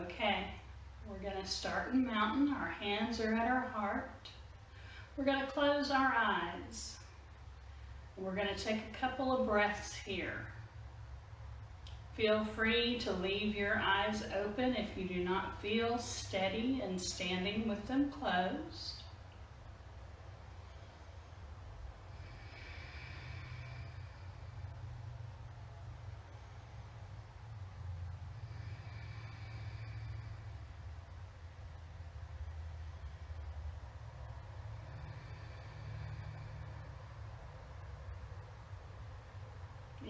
Okay, we're going to start in mountain. Our hands are at our heart. We're going to close our eyes. We're going to take a couple of breaths here. Feel free to leave your eyes open if you do not feel steady and standing with them closed.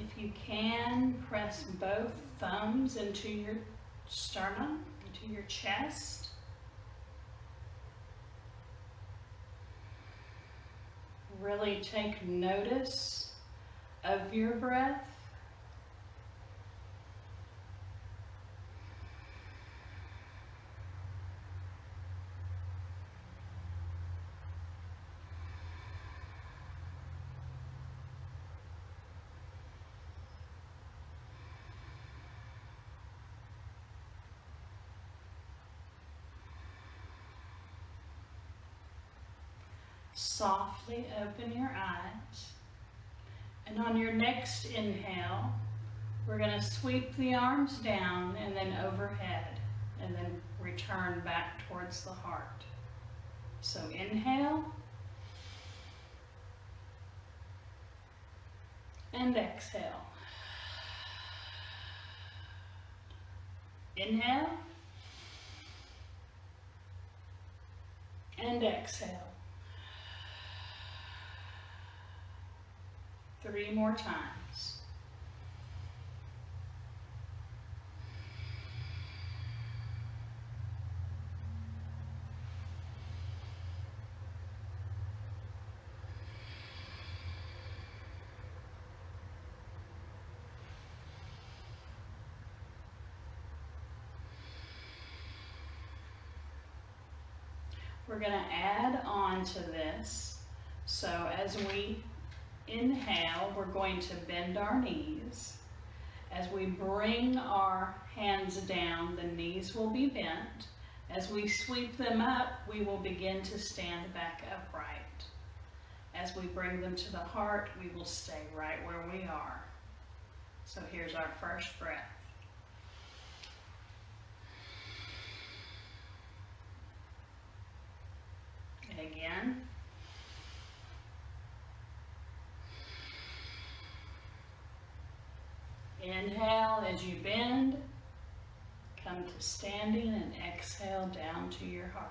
If you can, press both thumbs into your sternum, into your chest. Really take notice of your breath. Softly open your eyes, and on your next inhale, we're going to sweep the arms down and then overhead, and then return back towards the heart. So inhale, and exhale. Inhale, and exhale. 3 more times. We're going to add on to this. So as we inhale, we're going to bend our knees. As we bring our hands down, the knees will be bent. As we sweep them up, we will begin to stand back upright. As we bring them to the heart, we will stay right where we are. So here's our first breath. And again. Inhale as you bend, come to standing, and exhale down to your heart.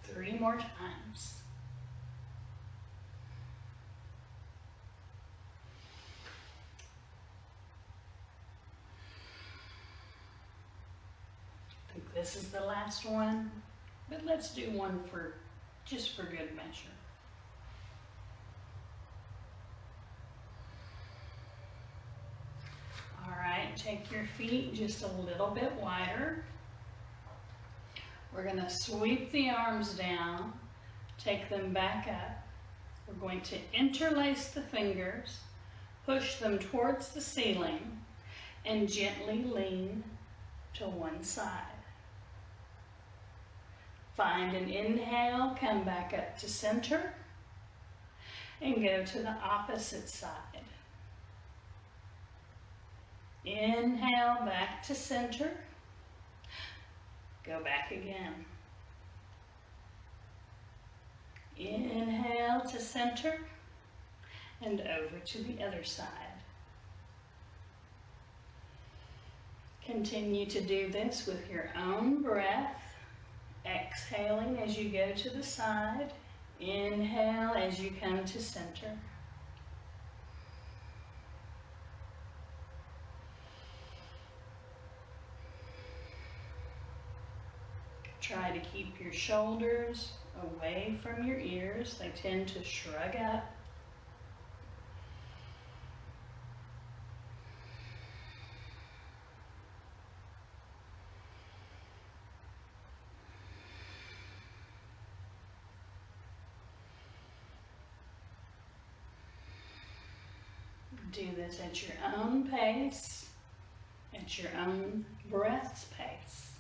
Three more times. This is the last one, but let's do one just for good measure. All right, take your feet just a little bit wider. We're going to sweep the arms down, take them back up. We're going to interlace the fingers, push them towards the ceiling, and gently lean to one side. Find an inhale, come back up to center, and go to the opposite side. Inhale, back to center, go back again. Inhale to center, and over to the other side. Continue to do this with your own breath. Exhaling as you go to the side. Inhale as you come to center. Try to keep your shoulders away from your ears. They tend to shrug up. Do this at your own pace, at your own breath's pace.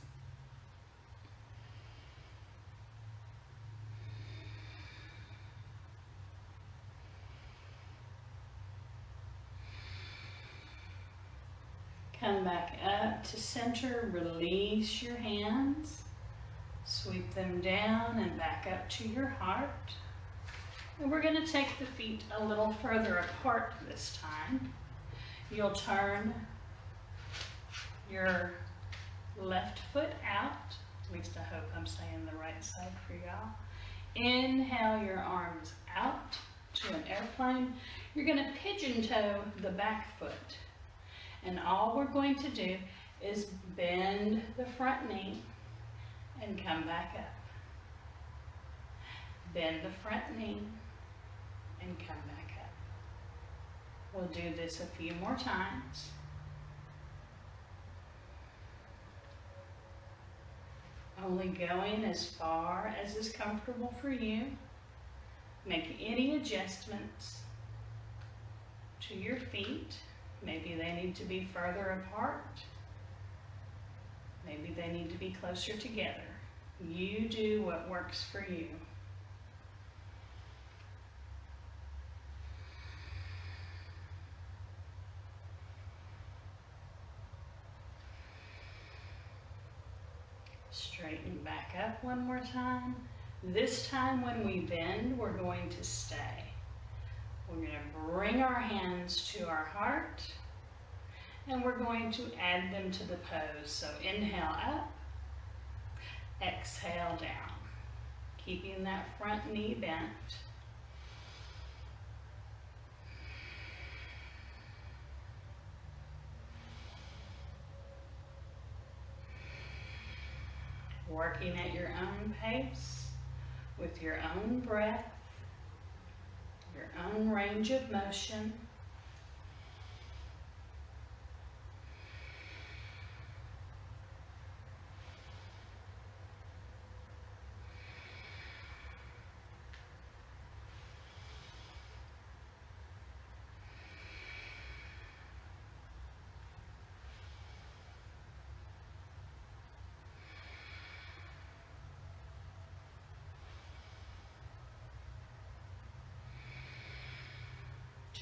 Come back up to center, release your hands, sweep them down and back up to your heart. And we're going to take the feet a little further apart this time. You'll turn your left foot out, at least I hope I'm saying the right side for y'all. Inhale your arms out to an airplane. You're going to pigeon toe the back foot. And all we're going to do is bend the front knee and come back up. Bend the front knee and come back up. We'll do this a few more times. Only going as far as is comfortable for you. Make any adjustments to your feet. Maybe they need to be further apart. Maybe they need to be closer together. You do what works for you. Straighten back up one more time. This time when we bend, we're going to stay. We're going to bring our hands to our heart, and we're going to add them to the pose. So inhale up, exhale down, keeping that front knee bent. Working at your own pace, with your own breath, your own range of motion.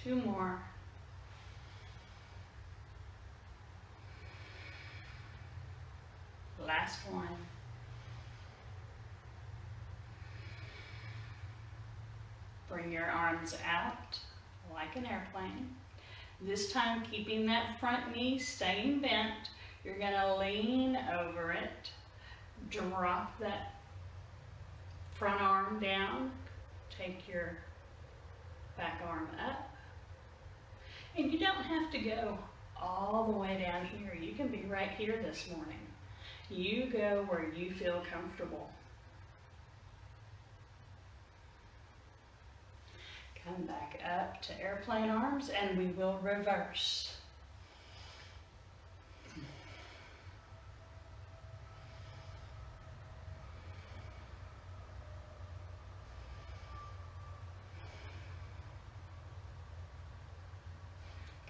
Two more. Last one. Bring your arms out like an airplane. This time keeping that front knee staying bent. You're going to lean over it. Drop that front arm down. Take your back arm up. And you don't have to go all the way down here. You can be right here this morning. You go where you feel comfortable. Come back up to airplane arms and we will reverse.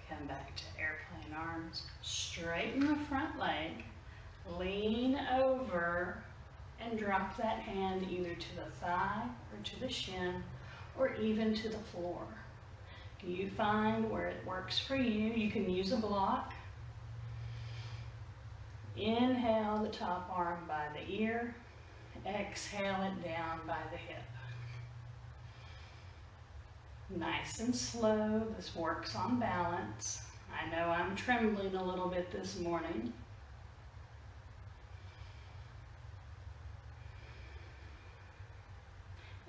Come back to airplane arms. Straighten the front leg. Lean over and drop that hand either to the thigh or to the shin or even to the floor. You find where it works for you. You can use a block. Inhale the top arm by the ear. Exhale it down by the hip. Nice and slow. This works on balance. I know I'm trembling a little bit this morning.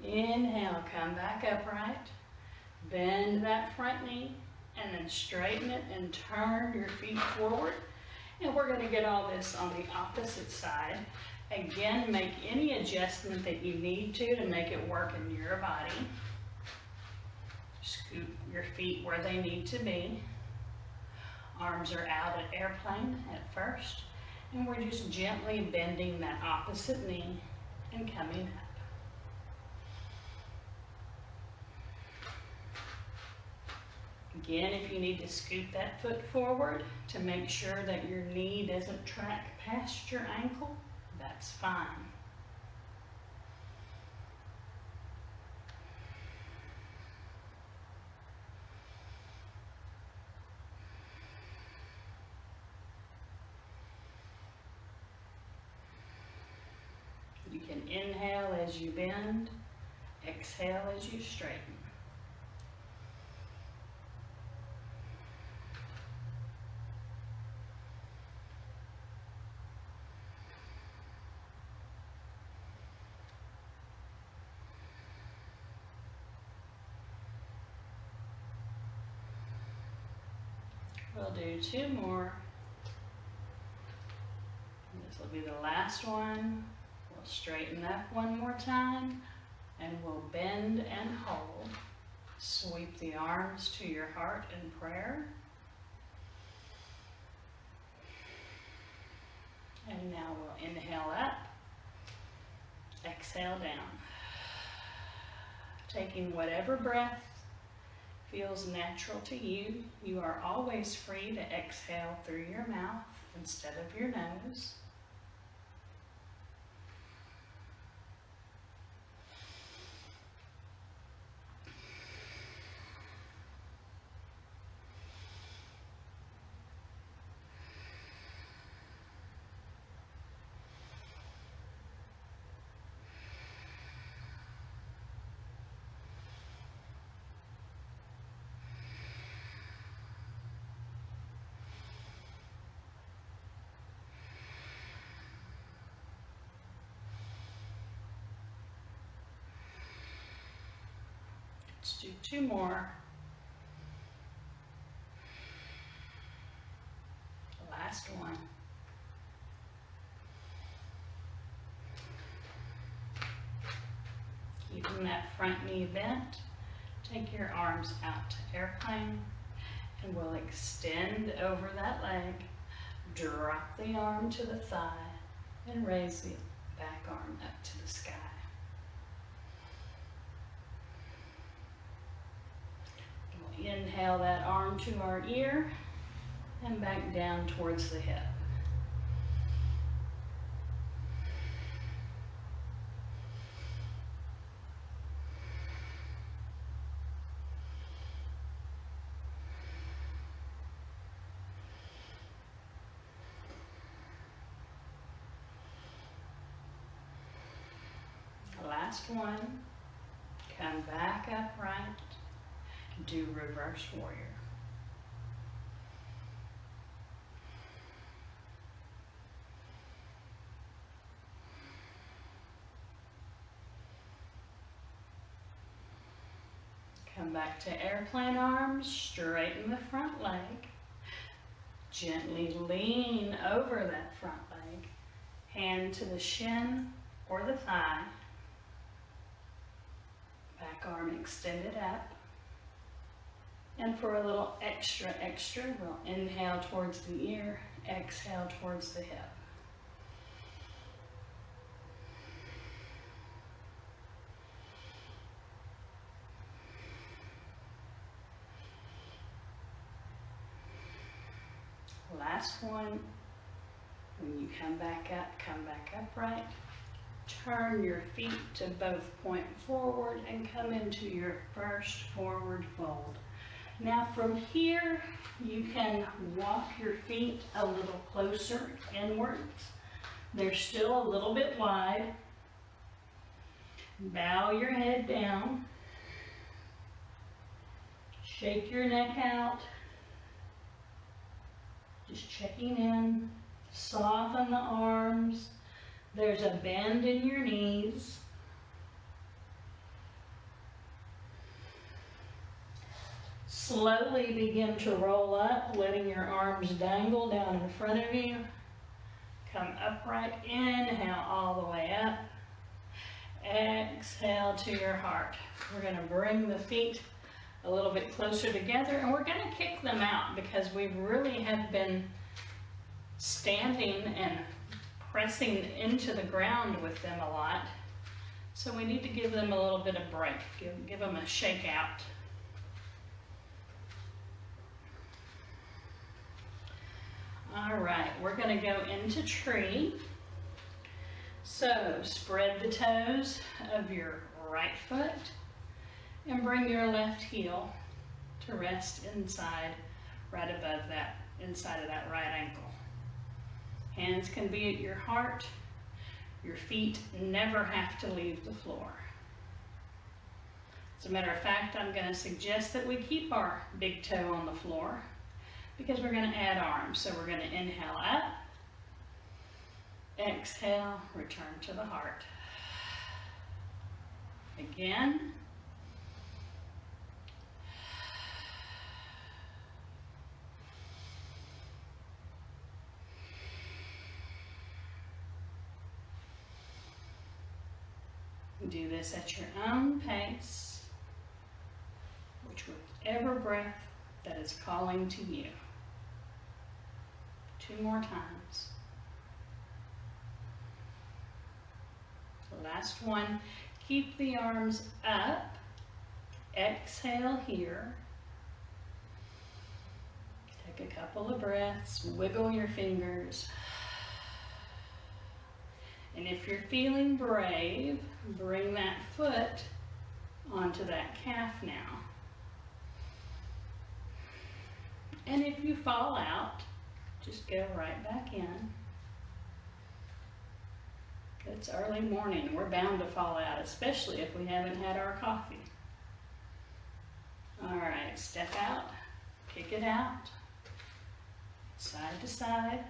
Inhale, come back upright. Bend that front knee and then straighten it and turn your feet forward. And we're going to get all this on the opposite side. Again, make any adjustment that you need to make it work in your body. Scoot your feet where they need to be. Arms are out at airplane at first. And we're just gently bending that opposite knee and coming up. Again, if you need to scoot that foot forward to make sure that your knee doesn't track past your ankle, that's fine. You can inhale as you bend, exhale as you straighten. We'll do 2 more. This will be the last one. We'll straighten up one more time, and we'll bend and hold. Sweep the arms to your heart in prayer. And now we'll inhale up, exhale down. Taking whatever breath feels natural to you. You are always free to exhale through your mouth instead of your nose. Let's do 2 more. The last one. Keeping that front knee bent, take your arms out to airplane, and we'll extend over that leg, drop the arm to the thigh, and raise the back arm up to the sky. Inhale that arm to our ear and back down towards the hip. Last one. Come back upright. Do reverse warrior. Come back to airplane arms, straighten the front leg. Gently lean over that front leg. Hand to the shin or the thigh. Back arm extended up. And for a little extra, we'll inhale towards the ear, exhale towards the hip. Last one. When you come back upright. Turn your feet to both point forward and come into your first forward fold. Now from here, you can walk your feet a little closer inwards. They're still a little bit wide. Bow your head down. Shake your neck out. Just checking in. Soften the arms. There's a bend in your knees. Slowly begin to roll up, letting your arms dangle down in front of you. Come upright, inhale all the way up. Exhale to your heart. We're going to bring the feet a little bit closer together, and we're going to kick them out because we really have been standing and pressing into the ground with them a lot. So we need to give them a little bit of break, give them a shake out. All right, we're gonna go into tree. So spread the toes of your right foot and bring your left heel to rest inside, right above that, inside of that right ankle. Hands can be at your heart. Your feet never have to leave the floor. As a matter of fact, I'm going to suggest that we keep our big toe on the floor because we're going to add arms. So we're going to inhale up, exhale, return to the heart. Again. Do this at your own pace, whichever breath that is calling to you. 2 more times. The last one, keep the arms up, exhale here. Take a couple of breaths, wiggle your fingers. And if you're feeling brave, bring that foot onto that calf now. And if you fall out, just go right back in. It's early morning. We're bound to fall out, especially if we haven't had our coffee. All right, step out, kick it out, side to side.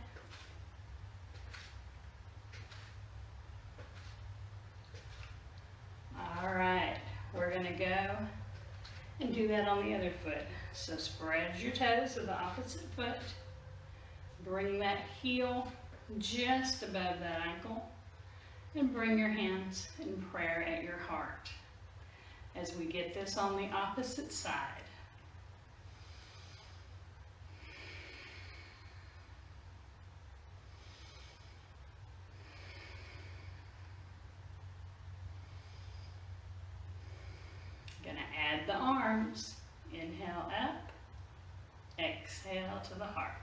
All right, we're gonna go and do that on the other foot. So spread your toes to the opposite foot. Bring that heel just above that ankle and bring your hands in prayer at your heart as we get this on the opposite side. Gonna add the arms. Inhale up, exhale to the heart.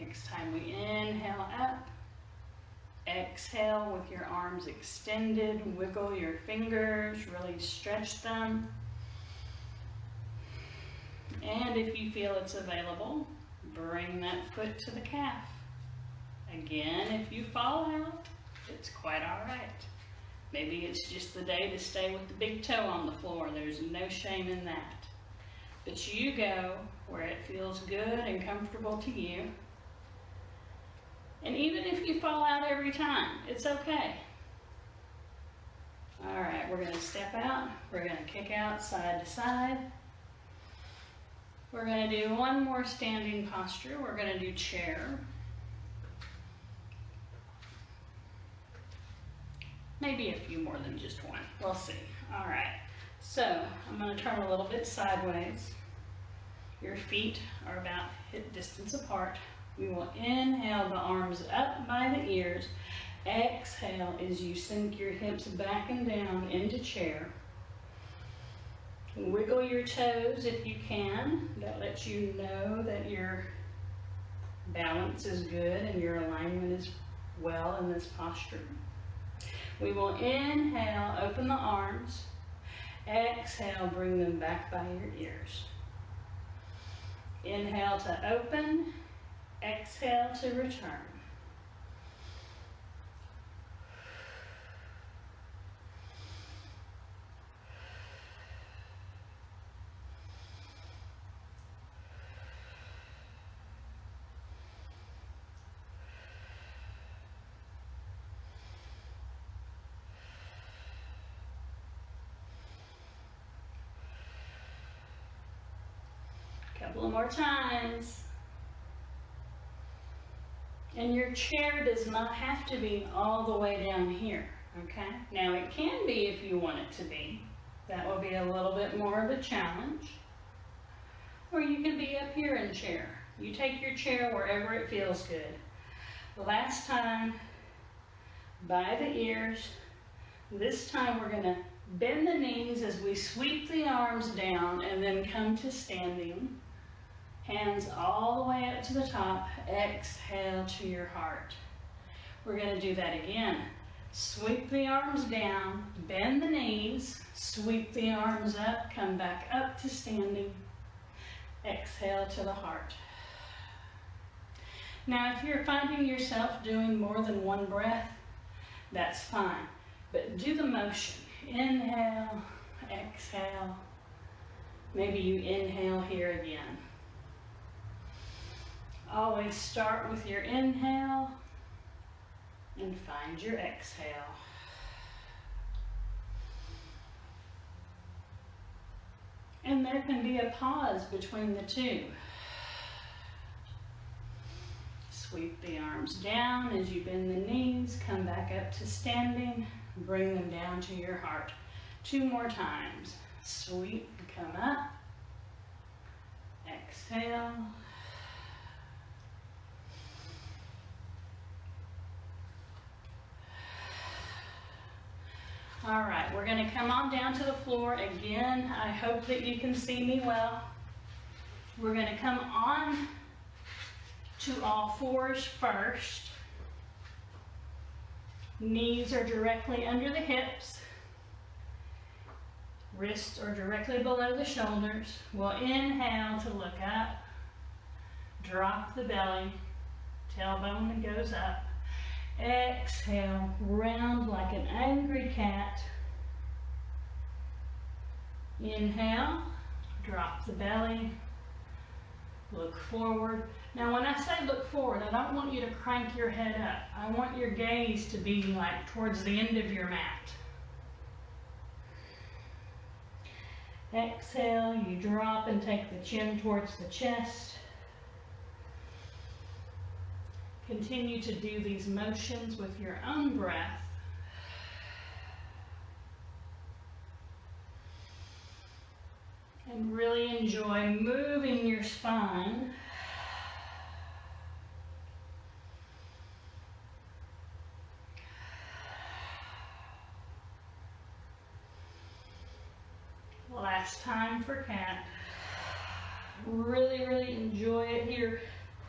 Next time we inhale up, exhale with your arms extended, wiggle your fingers, really stretch them. And if you feel it's available, bring that foot to the calf. Again, if you fall out, it's quite all right. Maybe it's just the day to stay with the big toe on the floor. There's no shame in that. But you go where it feels good and comfortable to you. And even if you fall out every time, it's okay. All right, we're gonna step out. We're gonna kick out side to side. We're gonna do one more standing posture. We're gonna do chair. Maybe a few more than just one. We'll see. All right, so I'm gonna turn a little bit sideways. Your feet are about hip distance apart. We will inhale the arms up by the ears. Exhale as you sink your hips back and down into chair. Wiggle your toes if you can. That lets you know that your balance is good and your alignment is well in this posture. We will inhale, open the arms. Exhale, bring them back by your ears. Inhale to open. Exhale to return. Couple of more times. And your chair does not have to be all the way down here, okay? Now it can be if you want it to be. That will be a little bit more of a challenge. Or you can be up here in chair. You take your chair wherever it feels good. Last time, by the ears. This time we're gonna bend the knees as we sweep the arms down and then come to standing. Hands all the way up to the top. Exhale to your heart. We're gonna do that again. Sweep the arms down, bend the knees, sweep the arms up, come back up to standing. Exhale to the heart. Now, if you're finding yourself doing more than one breath, that's fine. But do the motion. Inhale, exhale. Maybe you inhale here again. Always start with your inhale and find your exhale. And there can be a pause between the two. Sweep the arms down as you bend the knees, come back up to standing, bring them down to your heart. 2 more times. Sweep, come up, exhale. All right, we're going to come on down to the floor again. I hope that you can see me well. We're going to come on to all fours first. Knees are directly under the hips. Wrists are directly below the shoulders. We'll inhale to look up. Drop the belly. Tailbone goes up. Exhale, round like an angry cat. Inhale, drop the belly, look forward. Now when I say look forward, I don't want you to crank your head up. I want your gaze to be like towards the end of your mat. Exhale, you drop and take the chin towards the chest. Continue to do these motions with your own breath. And really enjoy moving your spine. Last time for cat. Really, really enjoy it here.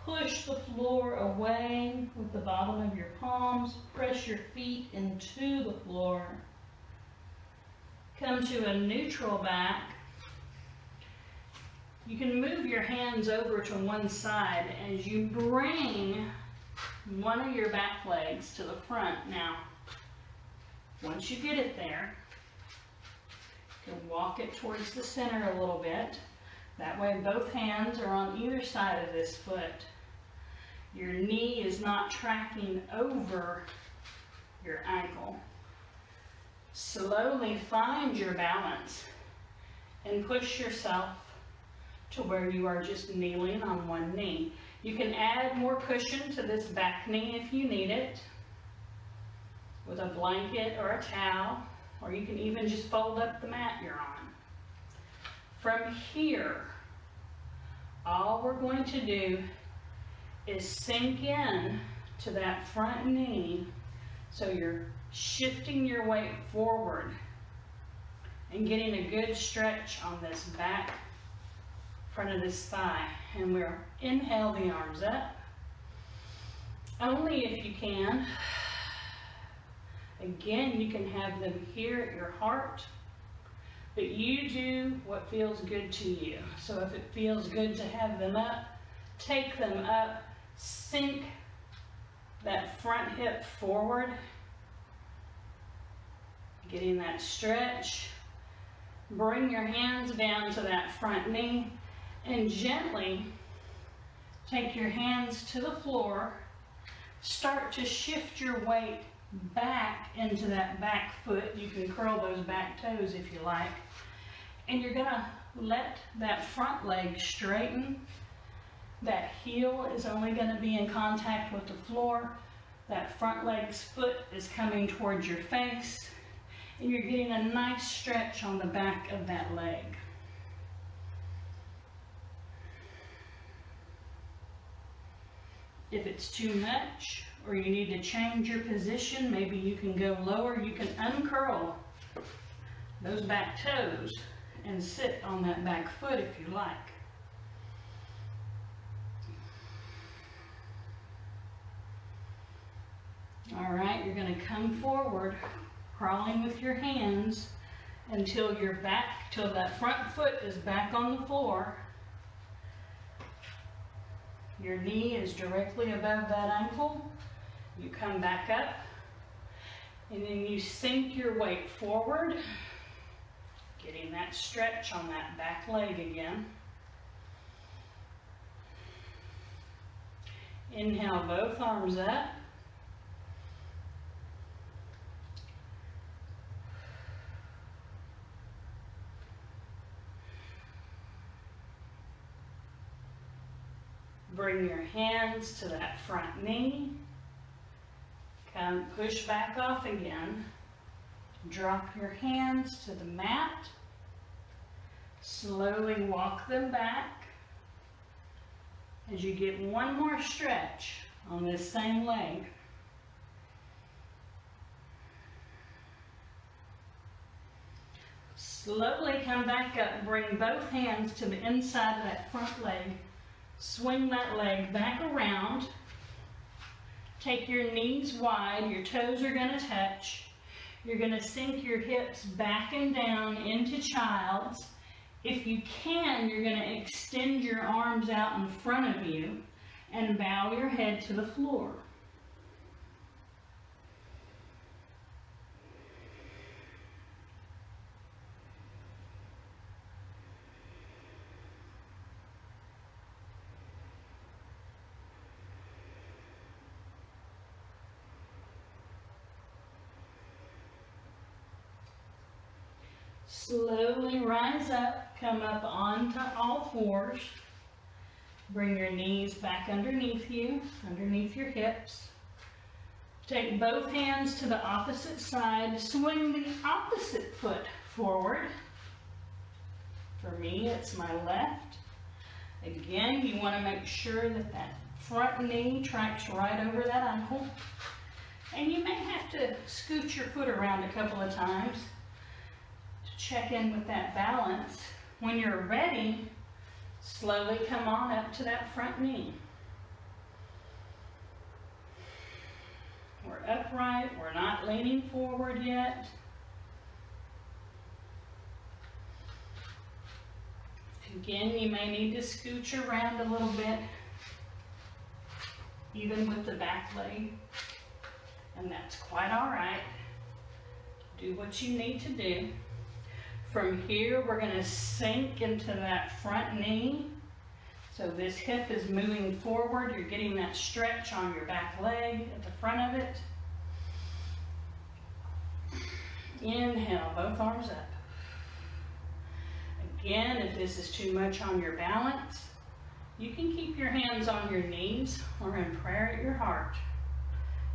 Push the floor away with the bottom of your palms. Press your feet into the floor. Come to a neutral back. You can move your hands over to one side as you bring one of your back legs to the front. Now, once you get it there, you can walk it towards the center a little bit. That way both hands are on either side of this foot. Your knee is not tracking over your ankle. Slowly find your balance and push yourself to where you are just kneeling on one knee. You can add more cushion to this back knee if you need it, with a blanket or a towel, or you can even just fold up the mat you're on. From here, all we're going to do is sink in to that front knee, so you're shifting your weight forward and getting a good stretch on this back front of this thigh. And we'll inhale the arms up, only if you can. Again, you can have them here at your heart, but you do what feels good to you. So if it feels good to have them up, take them up. Sink that front hip forward, getting that stretch. Bring your hands down to that front knee and gently take your hands to the floor. Start to shift your weight back into that back foot. You can curl those back toes if you like. And you're gonna let that front leg straighten, that heel heel is only going to be in contact with the floor. That front leg's foot is coming towards your face, and you're getting a nice stretch on the back of that leg. If it's too much, or you need to change your position, maybe you can go lower, you can uncurl those back toes and sit on that back foot if you like. All right, you're going to come forward, crawling with your hands until you're back, till that front foot is back on the floor. Your knee is directly above that ankle. You come back up, and then you sink your weight forward, getting that stretch on that back leg again. Inhale, both arms up. Bring your hands to that front knee. Come push back off again. Drop your hands to the mat. Slowly walk them back as you get one more stretch on this same leg. Slowly come back up. Bring both hands to the inside of that front leg. Swing that leg back around. Take your knees wide. Your toes are going to touch. You're going to sink your hips back and down into child's. If you can, you're going to extend your arms out in front of you and bow your head to the floor. Slowly rise up, come up onto all fours. Bring your knees back underneath you, underneath your hips. Take both hands to the opposite side. Swing the opposite foot forward. For me, it's my left. Again, you want to make sure that that front knee tracks right over that ankle. And you may have to scoot your foot around a couple of times. Check in with that balance. When you're ready, slowly come on up to that front knee. We're upright, we're not leaning forward yet. Again, you may need to scooch around a little bit, even with the back leg, and that's quite all right. Do what you need to do. From here, we're going to sink into that front knee. So this hip is moving forward. You're getting that stretch on your back leg at the front of it. Inhale, both arms up. Again, if this is too much on your balance, you can keep your hands on your knees or in prayer at your heart.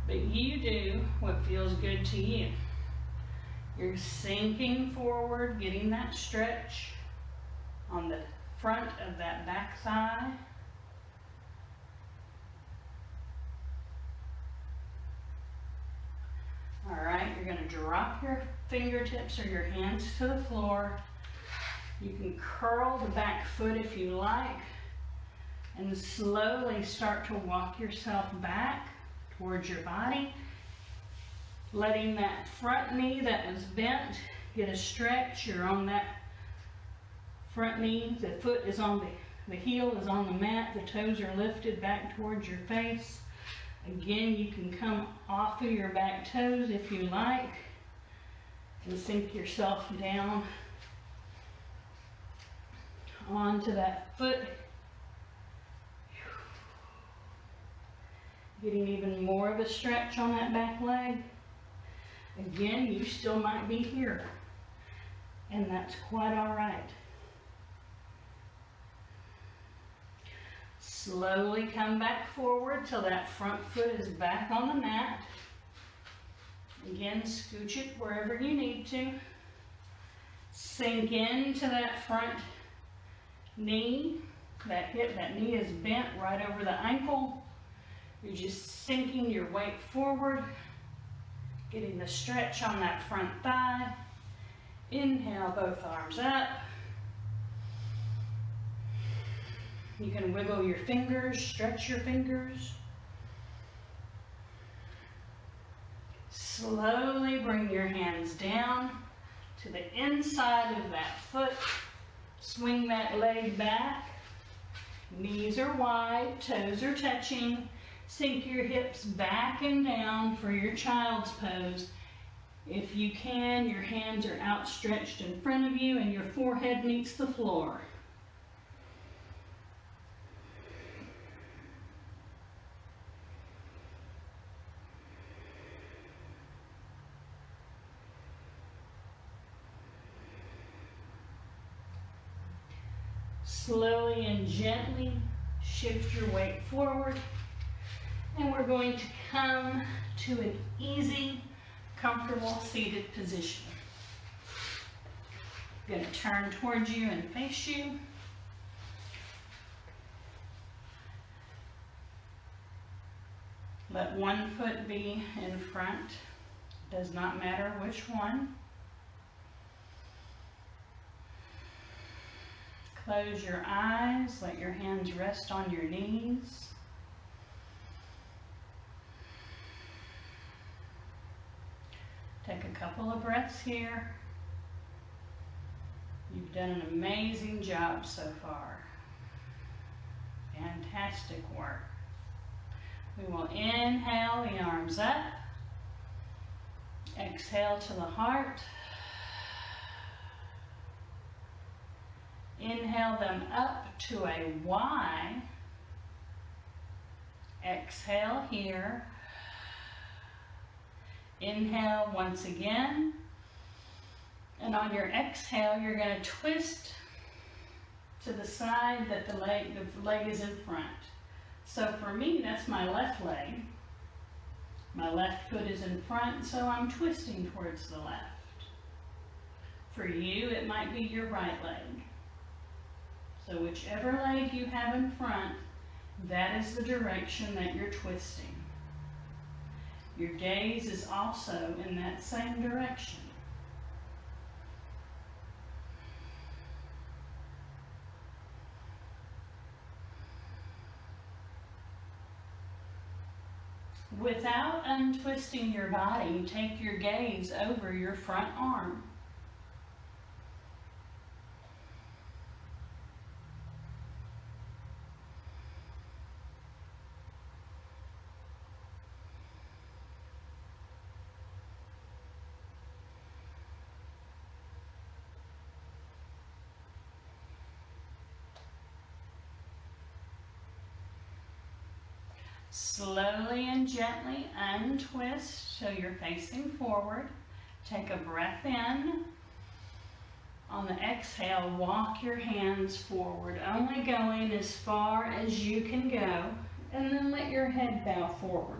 But you do what feels good to you. You're sinking forward, getting that stretch on the front of that back thigh. All right, you're going to drop your fingertips or your hands to the floor. You can curl the back foot if you like, and slowly start to walk yourself back towards your body. Letting that front knee that was bent get a stretch. You're on that front knee. The foot is on the heel is on the mat. The toes are lifted back towards your face. Again, you can come off of your back toes if you like and sink yourself down onto that foot. Getting even more of a stretch on that back leg. Again, you still might be here, and that's quite all right. Slowly come back forward till that front foot is back on the mat. Again, scooch it wherever you need to. Sink into that front knee, that hip, that knee is bent right over the ankle. You're just sinking your weight forward, getting the stretch on that front thigh. Inhale, both arms up. You can wiggle your fingers, stretch your fingers. Slowly bring your hands down to the inside of that foot. Swing that leg back. Knees are wide, toes are touching. Sink your hips back and down for your child's pose. If you can, your hands are outstretched in front of you and your forehead meets the floor. Slowly and gently shift your weight forward, and we're going to come to an easy, comfortable seated position. I'm going to turn towards you and face you. Let one foot be in front. Does not matter which one. Close your eyes, let your hands rest on your knees. Take a couple of breaths here. You've done an amazing job so far. Fantastic work. We will inhale the arms up. Exhale to the heart. Inhale them up to a Y. Exhale here. Inhale once again. And on your exhale, you're going to twist to the side that the leg is in front. So for me, that's my left leg. My left foot is in front, so I'm twisting towards the left. For you, it might be your right leg. So whichever leg you have in front, that is the direction that you're twisting. Your gaze is also in that same direction. Without untwisting your body, take your gaze over your front arm. Slowly and gently untwist so you're facing forward. Take a breath in. On the exhale, walk your hands forward, only going as far as you can go, and then let your head bow forward.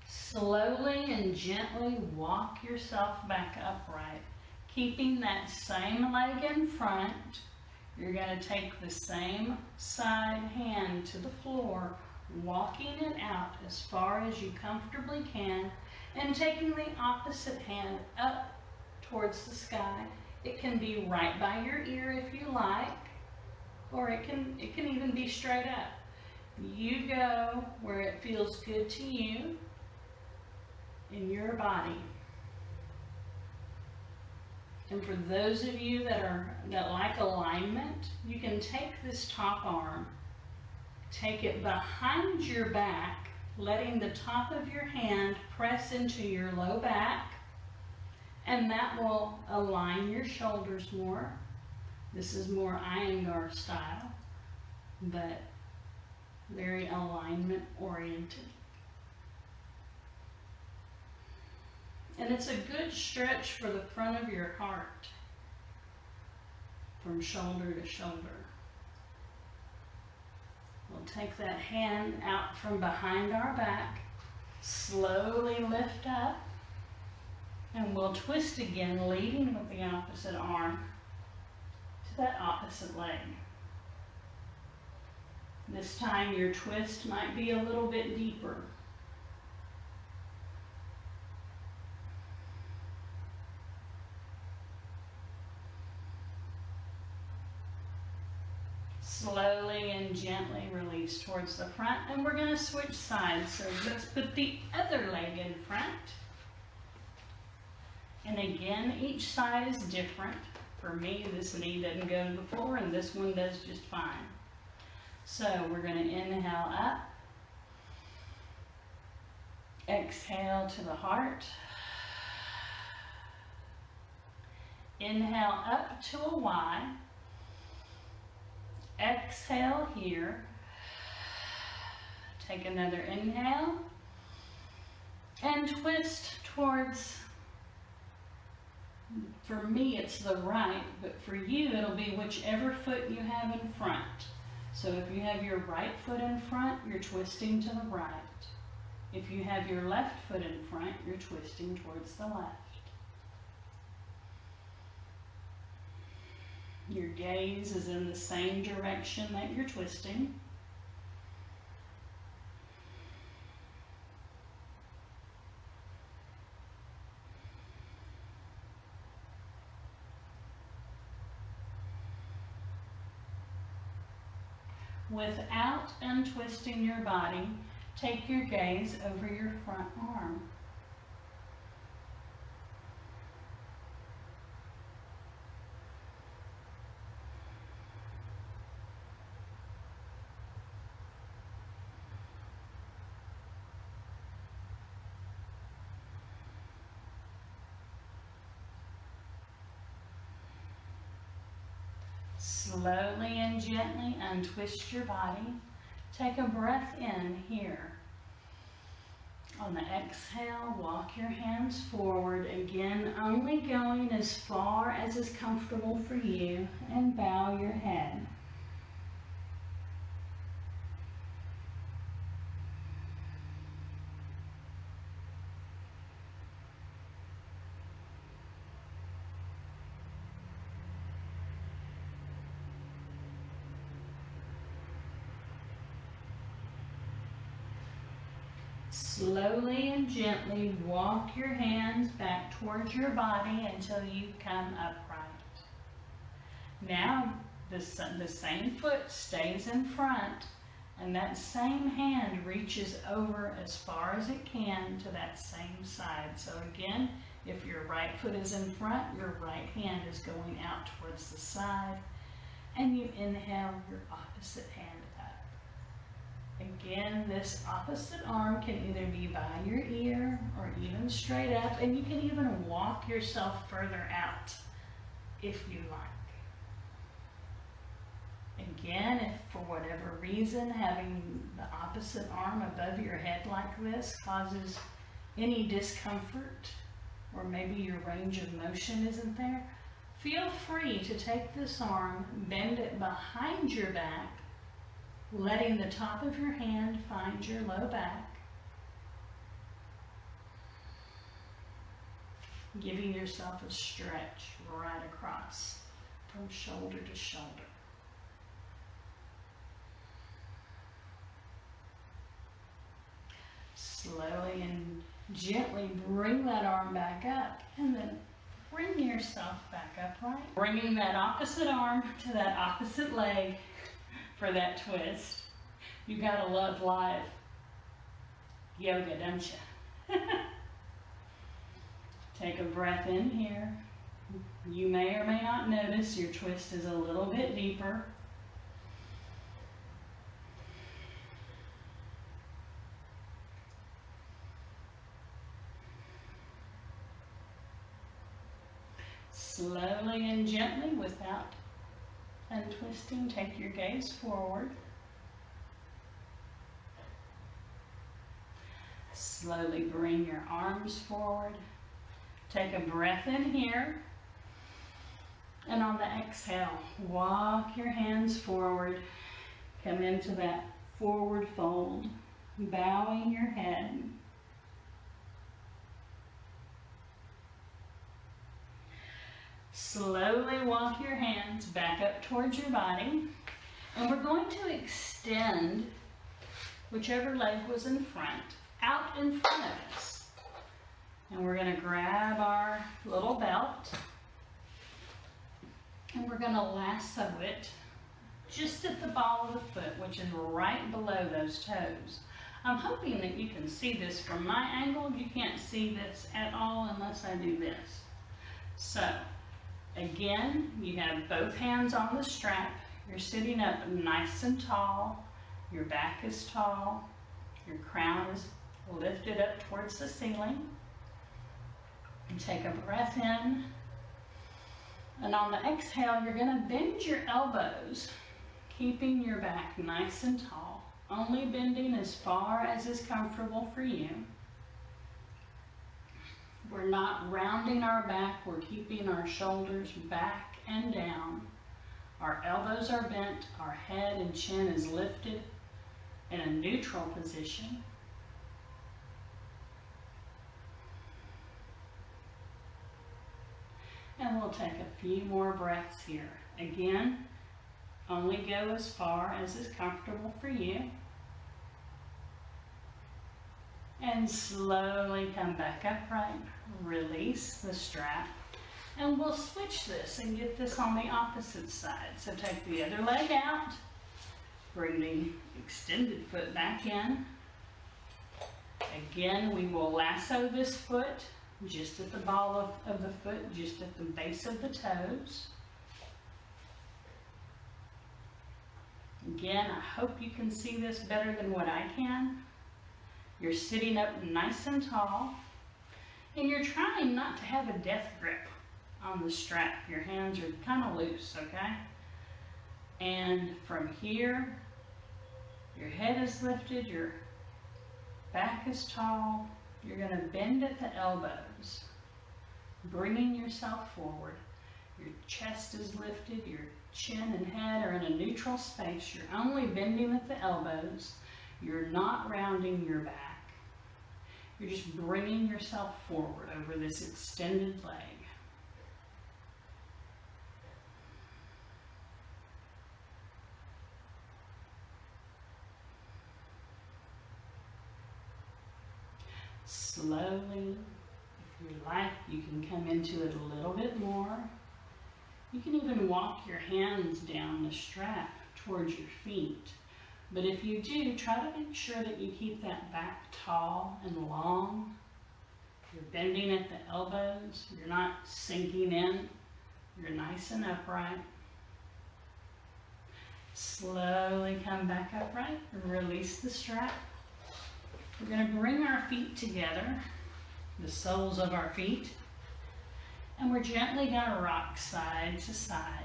Slowly and gently walk yourself back upright. Keeping that same leg in front, you're going to take the same side hand to the floor, walking it out as far as you comfortably can, and taking the opposite hand up towards the sky. It can be right by your ear if you like, or it can even be straight up. You go where it feels good to you in your body. And for those of you that like alignment, you can take this top arm, take it behind your back, letting the top of your hand press into your low back, And that will align your shoulders more. This is more Iyengar style, but very alignment oriented. And it's a good stretch for the front of your heart, from shoulder to shoulder. We'll take that hand out from behind our back, slowly lift up, and we'll twist again, leading with the opposite arm to that opposite leg. This time your twist might be a little bit deeper. Slowly and gently release towards the front, and we're going to switch sides. So let's put the other leg in front. And again, each side is different. For me, this knee doesn't go before, and this one does just fine. So we're going to inhale up. Exhale to the heart. Inhale up to a Y. Exhale here. Take another inhale. And twist towards, for me it's the right, but for you it'll be whichever foot you have in front. So if you have your right foot in front, you're twisting to the right. If you have your left foot in front, you're twisting towards the left. Your gaze is in the same direction that you're twisting. Without untwisting your body, take your gaze over your front arm. Slowly and gently untwist your body. Take a breath in here. On the exhale, walk your hands forward. Again, only going as far as is comfortable for you, and bow your head. Slowly and gently walk your hands back towards your body until you come upright. Now, the same foot stays in front, and that same hand reaches over as far as it can to that same side. So again, if your right foot is in front, your right hand is going out towards the side, and you inhale your opposite hand up. Again, this opposite arm can either be by your ear or even straight up, and you can even walk yourself further out if you like. Again, if for whatever reason having the opposite arm above your head like this causes any discomfort, or maybe your range of motion isn't there, feel free to take this arm, bend it behind your back, letting the top of your hand find your low back, giving yourself a stretch right across from shoulder to shoulder. Slowly and gently bring that arm back up, and then bring yourself back upright. Bringing that opposite arm to that opposite leg for that twist. You gotta love live yoga, don't you? Take a breath in here. You may or may not notice your twist is a little bit deeper. Slowly and gently, without untwisting, take your gaze forward. Slowly bring your arms forward. Take a breath in here. And on the exhale, walk your hands forward. Come into that forward fold, bowing your head. Slowly walk your hands back up towards your body. And we're going to extend whichever leg was in front, out in front of us. And we're going to grab our little belt. And we're going to lasso it just at the ball of the foot, which is right below those toes. I'm hoping that you can see this from my angle. You can't see this at all unless I do this. So, again, you have both hands on the strap. You're sitting up nice and tall. Your back is tall. Your crown is lifted up towards the ceiling. And take a breath in. And on the exhale, you're going to bend your elbows, keeping your back nice and tall, only bending as far as is comfortable for you. We're not rounding our back, we're keeping our shoulders back and down. Our elbows are bent, our head and chin is lifted in a neutral position. And we'll take a few more breaths here. Again, only go as far as is comfortable for you. And slowly come back upright. Release the strap. And we'll switch this and get this on the opposite side. So take the other leg out. Bring the extended foot back in. Again, we will lasso this foot just at the ball of the foot, just at the base of the toes. Again, I hope you can see this better than what I can. You're sitting up nice and tall, and you're trying not to have a death grip on the strap. Your hands are kind of loose, okay? And from here, your head is lifted, your back is tall. You're going to bend at the elbows, bringing yourself forward. Your chest is lifted, your chin and head are in a neutral space. You're only bending at the elbows. You're not rounding your back. You're just bringing yourself forward over this extended leg. Slowly, if you like, you can come into it a little bit more. You can even walk your hands down the strap towards your feet. But if you do, try to make sure that you keep that back tall and long. You're bending at the elbows. You're not sinking in. You're nice and upright. Slowly come back upright. Release the strap. We're going to bring our feet together, the soles of our feet, and we're gently going to rock side to side.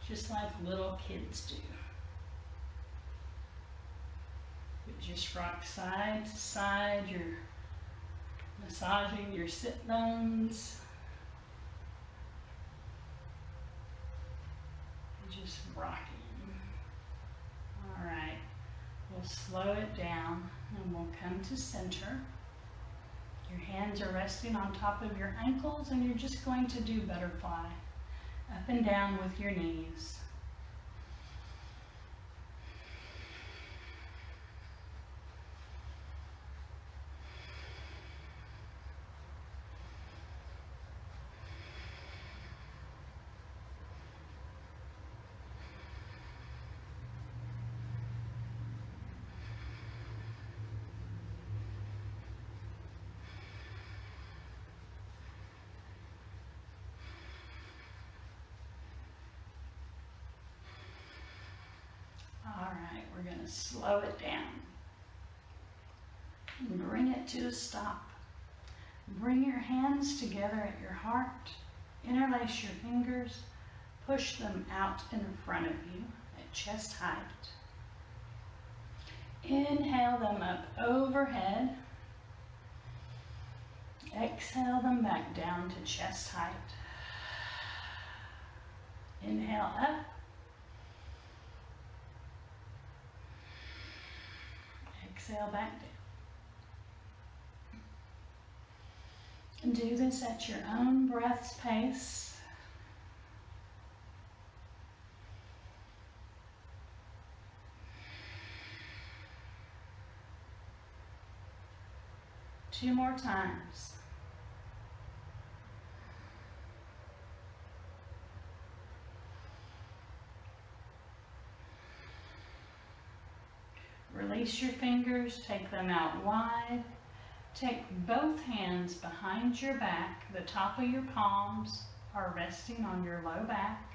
Just like little kids do. But just rock side to side. You're massaging your sit bones. Just rocking. All right, we'll slow it down and we'll come to center. Your hands are resting on top of your ankles and you're just going to do butterfly up and down with your knees. We're going to slow it down and bring it to a stop. Bring your hands together at your heart. Interlace your fingers. Push them out in front of you at chest height. Inhale them up overhead. Exhale them back down to chest height. Inhale up. Exhale back down. And do this at your own breath's pace. Two more times. Release your fingers, take them out wide. Take both hands behind your back. The top of your palms are resting on your low back.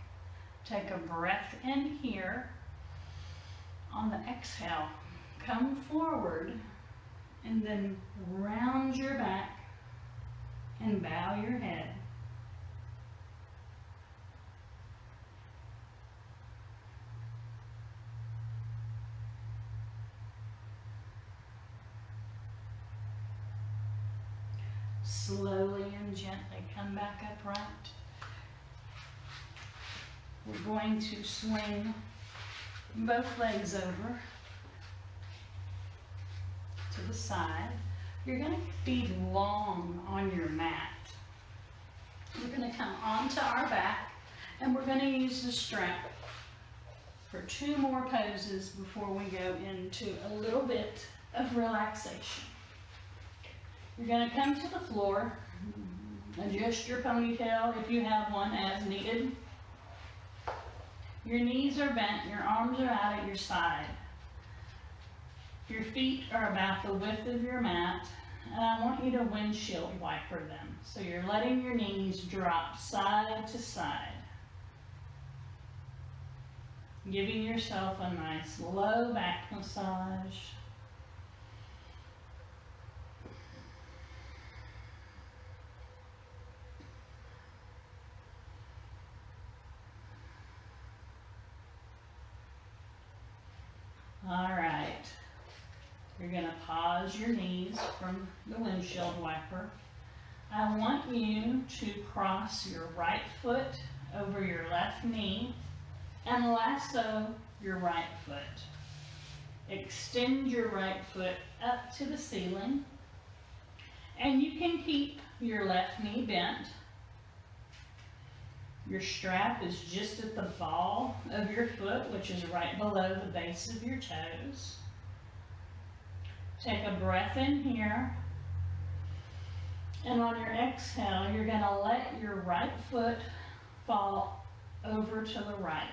Take a breath in here. On the exhale, come forward and then round your back and bow your head. Slowly and gently come back upright. We're going to swing both legs over to the side. You're going to be long on your mat. We're going to come onto our back and we're going to use the strap for two more poses before we go into a little bit of relaxation. You're going to come to the floor, adjust your ponytail if you have one as needed. Your knees are bent, your arms are out at your side. Your feet are about the width of your mat, and I want you to windshield wiper them. So you're letting your knees drop side to side. Giving yourself a nice low back massage. All right, you're going to pause your knees from the windshield wiper. I want you to cross your right foot over your left knee and lasso your right foot. Extend your right foot up to the ceiling, and you can keep your left knee bent. Your strap is just at the ball of your foot, which is right below the base of your toes. Take a breath in here. And on your exhale, you're going to let your right foot fall over to the right.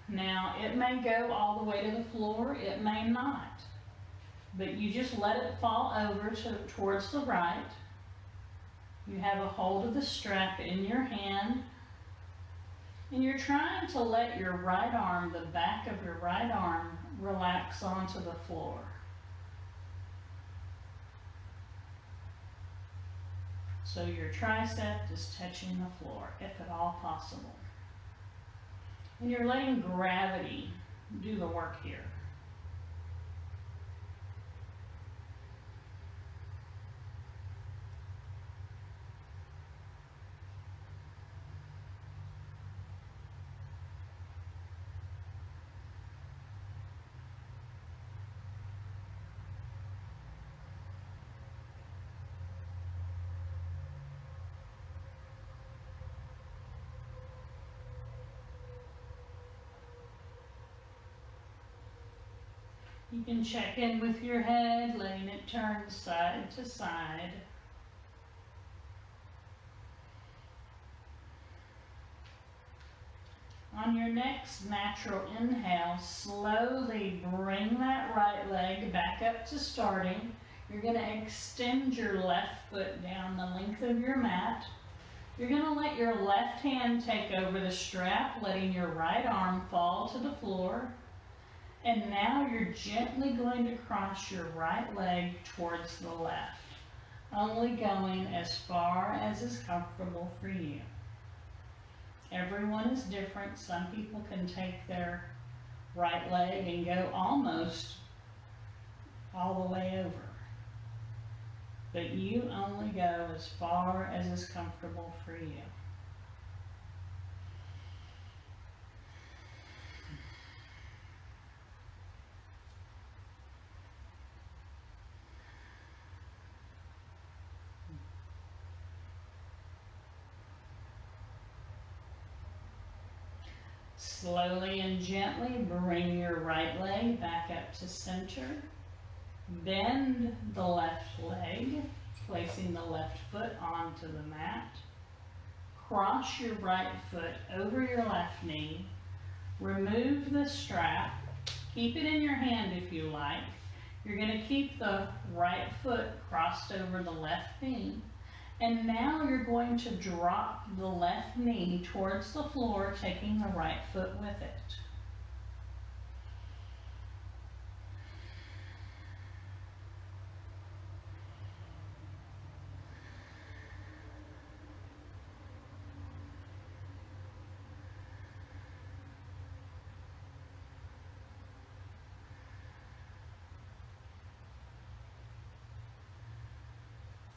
Now, it may go all the way to the floor, it may not. But you just let it fall over towards the right. You have a hold of the strap in your hand. And you're trying to let your right arm, the back of your right arm, relax onto the floor. So your tricep is touching the floor, if at all possible. And you're letting gravity do the work here. You can check in with your head, letting it turn side to side. On your next natural inhale, slowly bring that right leg back up to starting. You're going to extend your left foot down the length of your mat. You're going to let your left hand take over the strap, letting your right arm fall to the floor. And now you're gently going to cross your right leg towards the left. only going as far as is comfortable for you. Everyone is different. Some people can take their right leg and go almost all the way over. But you only go as far as is comfortable for you. Slowly and gently bring your right leg back up to center. Bend the left leg, placing the left foot onto the mat. Cross your right foot over your left knee. Remove the strap. Keep it in your hand if you like. You're going to keep the right foot crossed over the left knee. And now you're going to drop the left knee towards the floor, taking the right foot with it.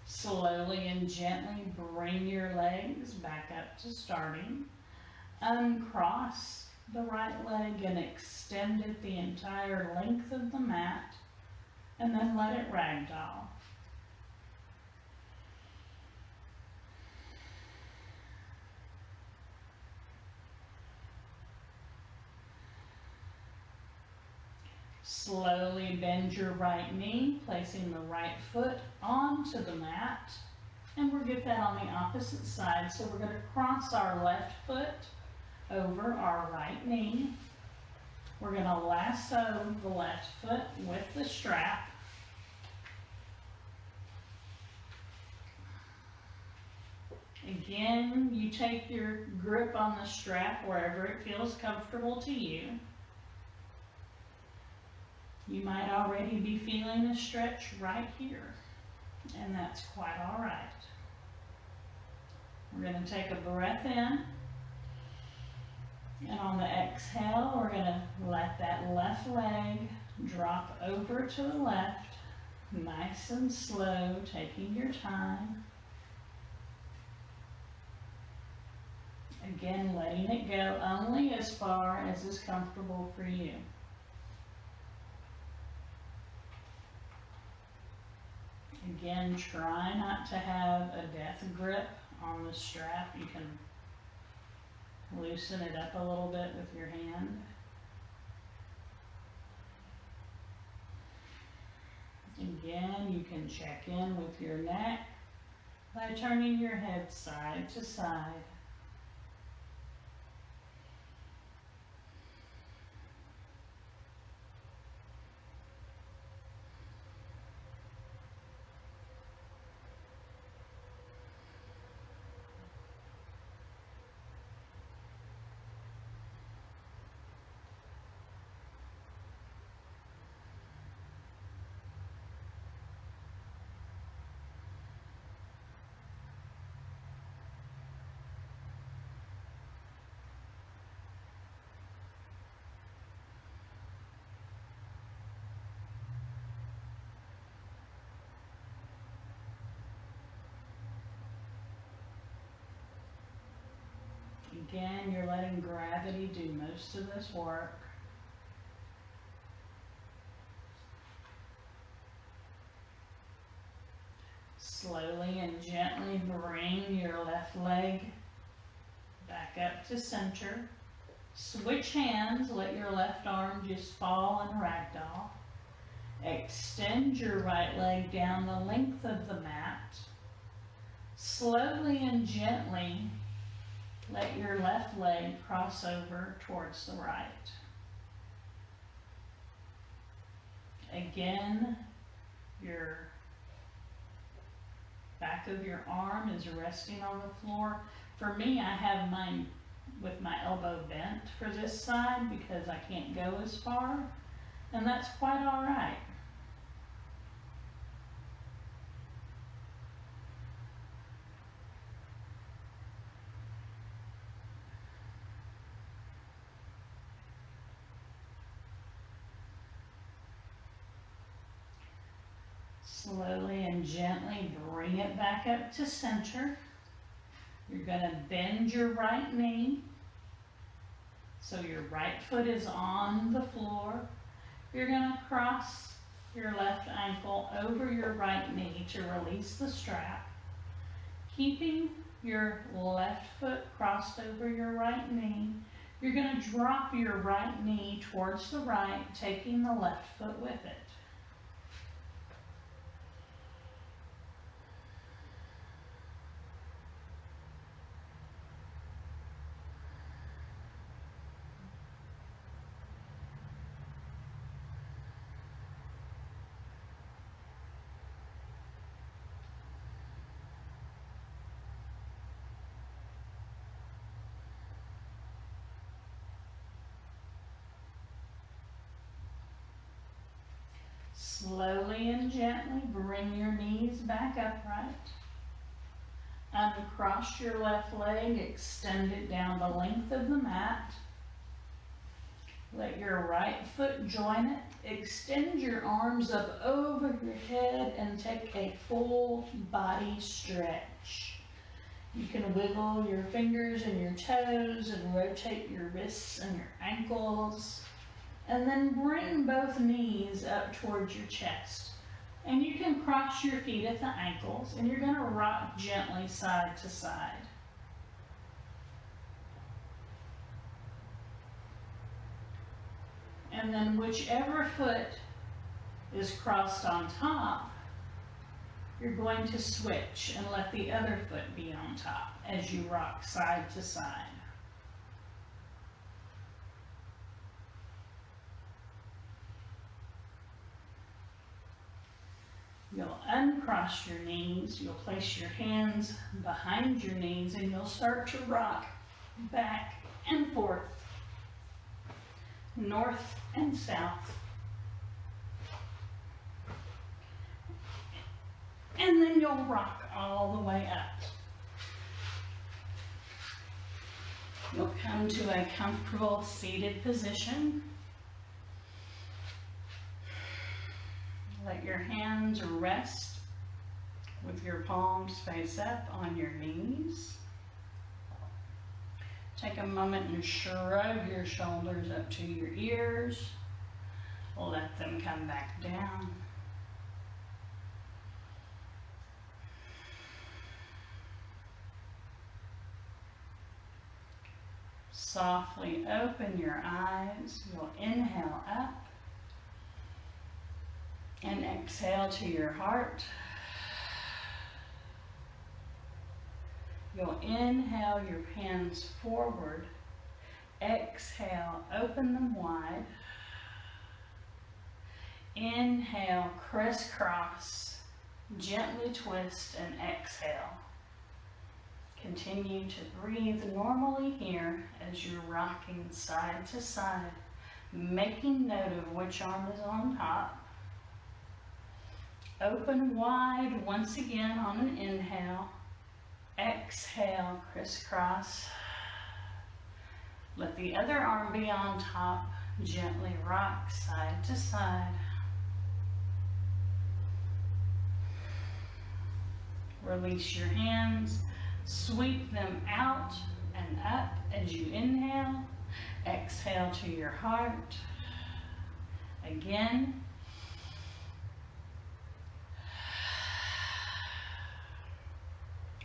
Slowly and gently bring your legs back up to starting. Uncross the right leg and extend it the entire length of the mat, and then let it ragdoll. Slowly bend your right knee, placing the right foot onto the mat. And we'll get that on the opposite side. So we're going to cross our left foot over our right knee. We're going to lasso the left foot with the strap. Again, you take your grip on the strap wherever it feels comfortable to you. You might already be feeling a stretch right here, and that's quite all right. We're going to take a breath in, and on the exhale, we're going to let that left leg drop over to the left, nice and slow, taking your time. Again, letting it go only as far as is comfortable for you. Again, try not to have a death grip on the strap. You can loosen it up a little bit with your hand. Again, you can check in with your neck by turning your head side to side. Again, you're letting gravity do most of this work. Slowly and gently bring your left leg back up to center. Switch hands, let your left arm just fall and ragdoll. Extend your right leg down the length of the mat. Slowly and gently let your left leg cross over towards the right. Again, your back of your arm is resting on the floor. For me, I have mine with my elbow bent for this side because I can't go as far, and that's quite all right. Slowly and gently bring it back up to center. You're going to bend your right knee. So your right foot is on the floor. You're going to cross your left ankle over your right knee to release the strap. Keeping your left foot crossed over your right knee, you're going to drop your right knee towards the right, taking the left foot with it. Slowly and gently bring your knees back upright. Uncross your left leg, extend it down the length of the mat. Let your right foot join it. Extend your arms up over your head and take a full body stretch. You can wiggle your fingers and your toes and rotate your wrists and your ankles. And then bring both knees up towards your chest. And you can cross your feet at the ankles, and you're going to rock gently side to side. And then whichever foot is crossed on top, you're going to switch and let the other foot be on top as you rock side to side. You'll uncross your knees, you'll place your hands behind your knees, and you'll start to rock back and forth, north and south. And then you'll rock all the way up. You'll come to a comfortable seated position. Let your hands rest with your palms face up on your knees. Take a moment and shrug your shoulders up to your ears. Let them come back down. Softly open your eyes. You'll inhale up. And exhale to your heart. You'll inhale your hands forward. Exhale, open them wide. Inhale, crisscross, gently twist, and exhale. Continue to breathe normally here as you're rocking side to side, making note of which arm is on top. Open wide once again on an inhale. Exhale, crisscross. Let the other arm be on top. Gently rock side to side. Release your hands. Sweep them out and up as you inhale. Exhale to your heart. Again.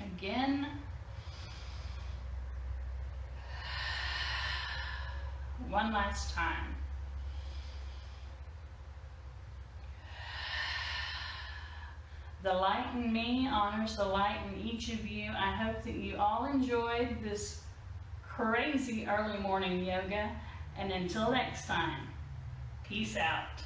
Again. One last time. The light in me honors the light in each of you. I hope that you all enjoyed this crazy early morning yoga. And until next time, peace out.